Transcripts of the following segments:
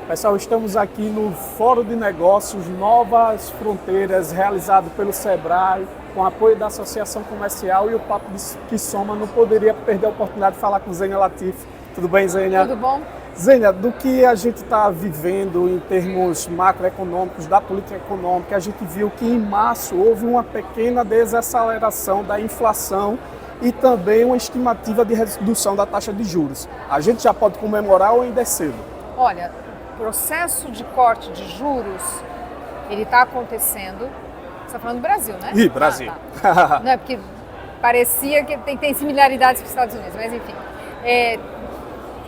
Pessoal, estamos aqui no Fórum de Negócios Novas Fronteiras, realizado pelo Sebrae, com apoio da Associação Comercial, e o Papo que Soma não poderia perder a oportunidade de falar com Zênia Latif. Tudo bem, Zênia? Tudo bom? Zênia, do que a gente está vivendo em termos macroeconômicos, da política econômica, a gente viu que em março houve uma pequena desaceleração da inflação e também uma estimativa de redução da taxa de juros. A gente já pode comemorar ou ainda é cedo? Olha, o processo de corte de juros, ele está acontecendo. Você está falando do Brasil, né? Ih, Brasil. Tá. Não é porque parecia que tem similaridades com os Estados Unidos, mas enfim.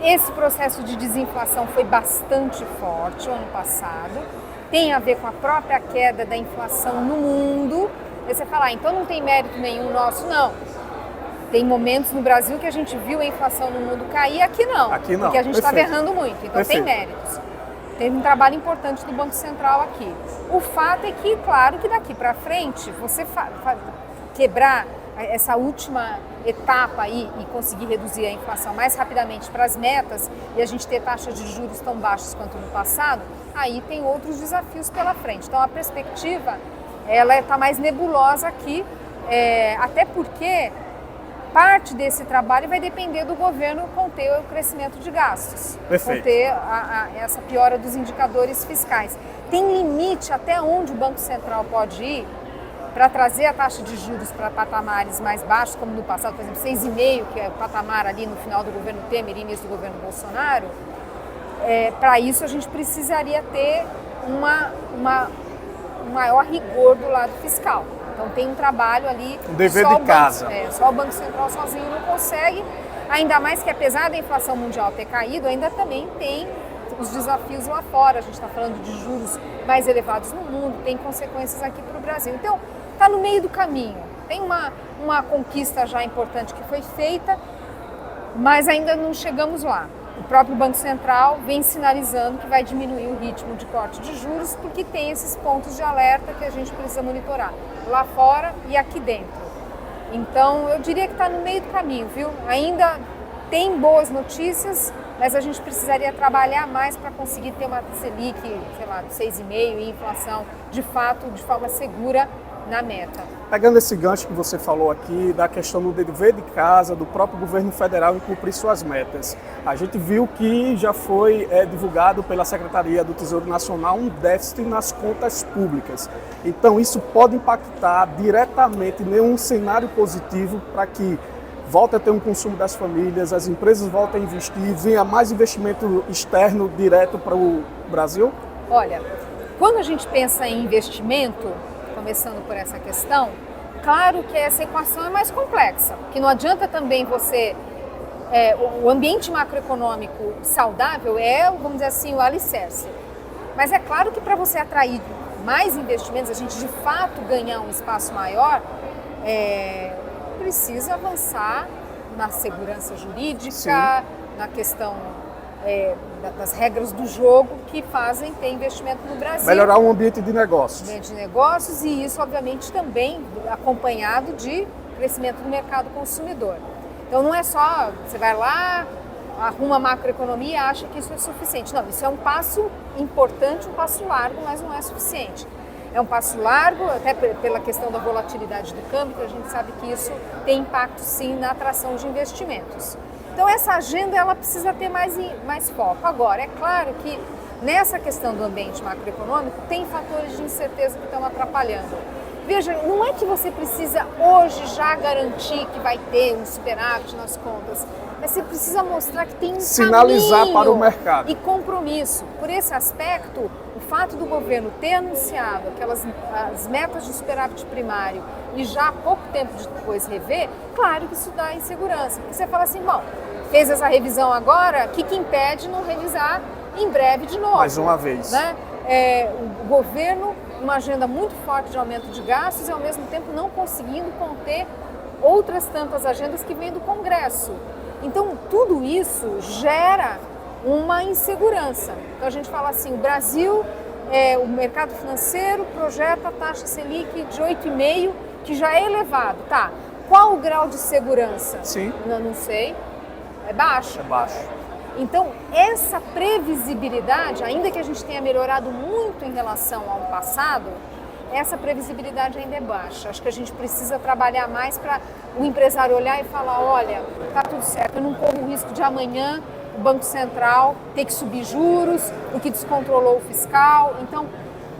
Esse processo de desinflação foi bastante forte o ano passado. Tem a ver com a própria queda da inflação no mundo. Aí você fala, então não tem mérito nenhum nosso, não. Tem momentos no Brasil que a gente viu a inflação no mundo cair, aqui não. Aqui não. Porque a gente estava errando muito, então Perfeito. tem méritos. Teve um trabalho importante do Banco Central aqui. O fato é que, claro, que daqui para frente, você quebrar essa última etapa aí e conseguir reduzir a inflação mais rapidamente para as metas e a gente ter taxas de juros tão baixas quanto no passado, aí tem outros desafios pela frente. Então a perspectiva, ela está mais nebulosa aqui, até porque parte desse trabalho vai depender do governo conter o crescimento de gastos, Perfeito. conter essa piora dos indicadores fiscais. Tem limite até onde o Banco Central pode ir para trazer a taxa de juros para patamares mais baixos, como no passado, por exemplo, 6,5%, que é o patamar ali no final do governo Temer e início do governo Bolsonaro. Para isso a gente precisaria ter um maior rigor do lado fiscal. Então tem um trabalho ali. Um dever de casa. Só o Banco Central sozinho não consegue, ainda mais que apesar da inflação mundial ter caído, ainda também tem os desafios lá fora. A gente está falando de juros mais elevados no mundo, tem consequências aqui para o Brasil. Então está no meio do caminho. Tem uma conquista já importante que foi feita, mas ainda não chegamos lá. O próprio Banco Central vem sinalizando que vai diminuir o ritmo de corte de juros porque tem esses pontos de alerta que a gente precisa monitorar lá fora e aqui dentro. Então, eu diria que está no meio do caminho, viu? Ainda tem boas notícias, mas a gente precisaria trabalhar mais para conseguir ter uma Selic, sei lá, de 6,5% e inflação, de fato, de forma segura na meta. Pegando esse gancho que você falou aqui, da questão do dever de casa, do próprio governo federal em cumprir suas metas. A gente viu que já foi divulgado pela Secretaria do Tesouro Nacional um déficit nas contas públicas. Então isso pode impactar diretamente em um cenário positivo para que volte a ter um consumo das famílias, as empresas voltem a investir, venha mais investimento externo direto para o Brasil? Olha, quando a gente pensa em investimento, começando por essa questão, claro que essa equação é mais complexa, porque não adianta também você... o ambiente macroeconômico saudável vamos dizer assim, o alicerce. Mas é claro que para você atrair mais investimentos, a gente de fato ganhar um espaço maior, precisa avançar na segurança jurídica, Sim. na questão das regras do jogo que fazem ter investimento no Brasil. Melhorar o ambiente de negócios. Ambiente de negócios, e isso obviamente também acompanhado de crescimento do mercado consumidor. Então não é só, você vai lá, arruma a macroeconomia e acha que isso é suficiente. Não, isso é um passo importante, um passo largo, mas não é suficiente. É um passo largo, até pela questão da volatilidade do câmbio, que a gente sabe que isso tem impacto sim na atração de investimentos. Então essa agenda ela precisa ter mais foco. Agora, é claro que nessa questão do ambiente macroeconômico tem fatores de incerteza que estão atrapalhando. Veja, não é que você precisa hoje já garantir que vai ter um superávit nas contas, mas você precisa mostrar que tem um sinalizar caminho para o mercado e compromisso. Por esse aspecto, o fato do governo ter anunciado as metas de superávit primário e já há pouco tempo depois rever, claro que isso dá insegurança. Porque você fala assim, bom, fez essa revisão agora, o que impede não revisar em breve de novo? mais uma vez. Né? O governo, uma agenda muito forte de aumento de gastos e ao mesmo tempo não conseguindo conter outras tantas agendas que vêm do Congresso. Então, tudo isso gera uma insegurança. Então, a gente fala assim, o Brasil, o mercado financeiro projeta a taxa Selic de 8,5%, que já é elevado. Tá, qual o grau de segurança? Sim. Não sei. É baixo. É baixo. Então, essa previsibilidade, ainda que a gente tenha melhorado muito em relação ao passado, essa previsibilidade ainda é baixa. Acho que a gente precisa trabalhar mais para o empresário olhar e falar, olha, tá tudo certo, eu não corro o risco de amanhã o Banco Central ter que subir juros, o que descontrolou o fiscal. Então,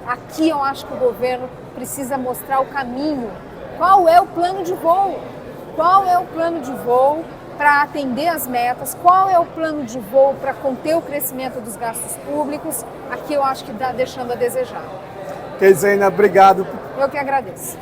aqui eu acho que o governo precisa mostrar o caminho. Qual é o plano de voo? Qual é o plano de voo para atender as metas? Qual é o plano de voo para conter o crescimento dos gastos públicos? Aqui eu acho que está deixando a desejar. Kezena, obrigado. Eu que agradeço.